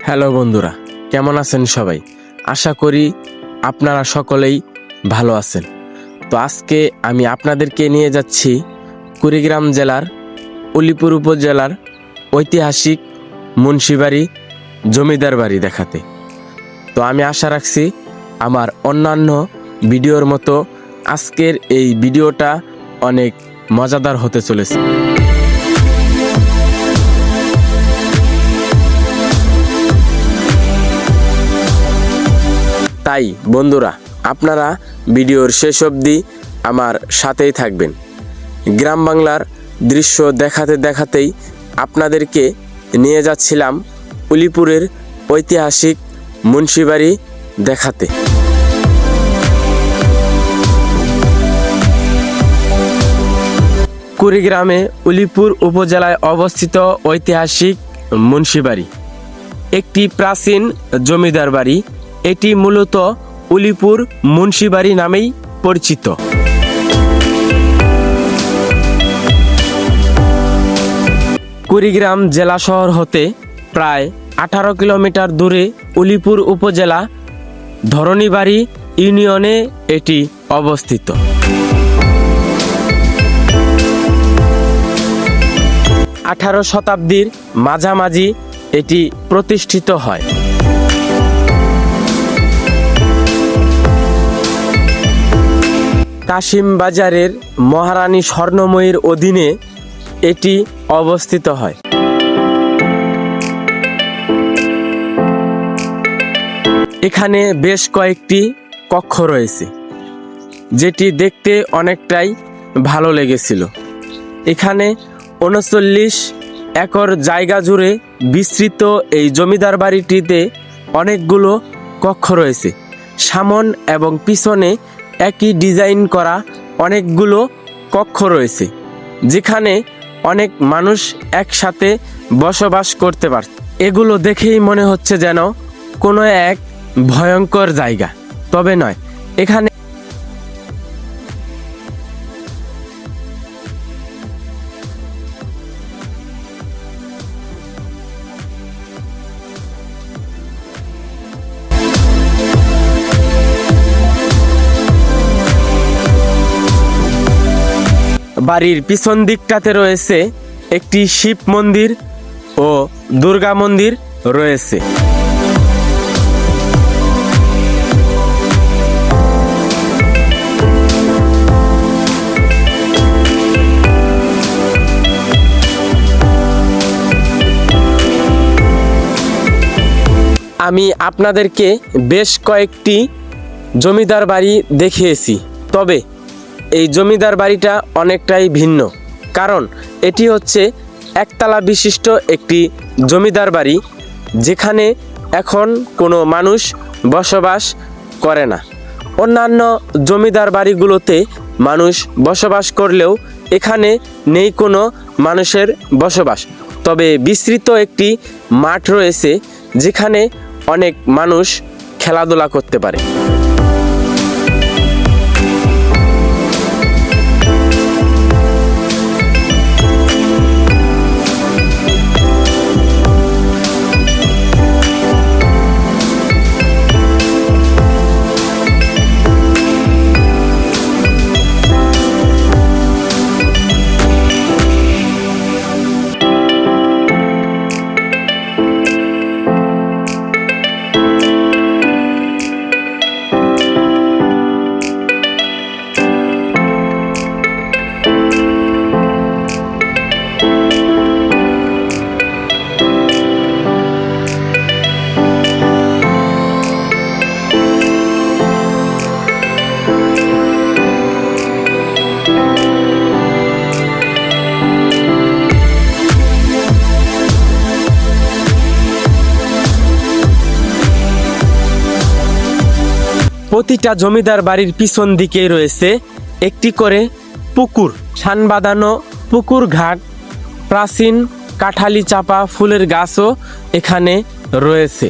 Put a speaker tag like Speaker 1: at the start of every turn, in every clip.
Speaker 1: Hello বন্ধুরা, কেমন আছেন সবাই? আশা করি আপনারা সকলেই ভালো আছেন। তো আজকে আমি আপনাদেরকে নিয়ে যাচ্ছি কুড়িগ্রাম জেলার উলিপুর উপজেলার ঐতিহাসিক মুন্সিবাড়ি জমিদার বাড়ি দেখাতে। তো আমি আশা রাখছি আমার অন্যান্য ভিডিওর মতো আজকের এই ভিডিওটা অনেক মজাদার হতে চলেছে। তাই বন্ধুরা, আপনারা ভিডিওর শেষ অবধি আমার সাথেই থাকবেন। গ্রাম বাংলার দৃশ্য দেখাতে দেখাতেই আপনাদেরকে নিয়ে যাচ্ছিলাম উলিপুরের ঐতিহাসিক মুন্সিবাড়ি দেখাতে। কুড়িগ্রামে উলিপুর উপজেলায় অবস্থিত ঐতিহাসিক মুন্সিবাড়ি একটি প্রাচীন জমিদার বাড়ি। এটি মূলত উলিপুর মুন্সিবাড়ি নামেই পরিচিত। কুড়িগ্রাম জেলা শহর হতে প্রায় 18 কিলোমিটার দূরে উলিপুর উপজেলা ধরণীবাড়ি ইউনিয়নে এটি অবস্থিত। আঠারো শতাব্দীর মাঝামাঝি এটি প্রতিষ্ঠিত হয়। কাশিম বাজারের মহারানী স্বর্ণময়ীর অধীনে এটি অবস্থিত হয়। এখানে বেশ কয়েকটি কক্ষ রয়েছে, যেটি দেখতে অনেকটাই ভালো লেগেছিল। এখানে 39 একর জায়গা জুড়ে বিস্তৃত এই জমিদার বাড়িটিতে অনেকগুলো কক্ষ রয়েছে। সামন এবং পিছনে একই ডিজাইন করা অনেকগুলো কক্ষ রয়েছে, যেখানে অনেক মানুষ একসাথে বসবাস করতে পারে। এগুলো দেখেই মনে হচ্ছে যেন কোনো এক ভয়ঙ্কর জায়গা, তবে নয়। এখানে বাড়ির পিছন দিকটাতে রয়েছে একটি শিব মন্দির ও দুর্গা মন্দির রয়েছে। আমি আপনাদেরকে বেশ কয়েকটি জমিদার বাড়ি দেখিয়েছি, তবে এই জমিদার বাড়িটা অনেকটাই ভিন্ন, কারণ এটি হচ্ছে একতলা বিশিষ্ট একটি জমিদার বাড়ি, যেখানে এখন কোনো মানুষ বসবাস করে না। অন্যান্য জমিদার বাড়িগুলোতে মানুষ বসবাস করলেও এখানে নেই কোনো মানুষের বসবাস, তবে বিস্তৃত একটি মাঠ রয়েছে, যেখানে অনেক মানুষ খেলাধুলা করতে পারে। প্রতিটা জমিদার বাড়ির পিছন দিকে রয়েছে একটি করে পুকুর, ছান বাঁধানো পুকুর ঘাট, প্রাচীন কাঁঠালি চাপা ফুলের গাছও এখানে রয়েছে।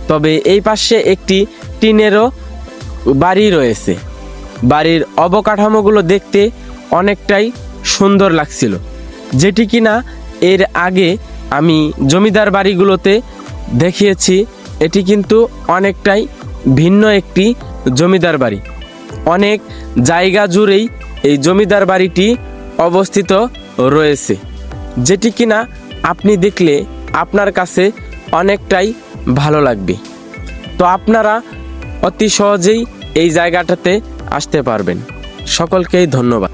Speaker 1: তবে এই পাশে একটি টিনেরও বাড়ি রয়েছে। বাড়ির অবকাঠামোগুলো দেখতে অনেকটাই সুন্দর লাগছিল, যেটি কিনা এর আগে আমি জমিদার বাড়িগুলোতে দেখিয়েছি এটি কিন্তু অনেকটাই ভিন্ন একটি জমিদার বাড়ি। অনেক জায়গা জুড়েই এই জমিদার বাড়িটি অবস্থিত রয়েছে, যেটি কিনা আপনি দেখলে আপনার কাছে অনেকটাই ভালো লাগবে। তো আপনারা অতি সহজেই এই জায়গাটাতে আসতে পারবেন। সকলকেই ধন্যবাদ।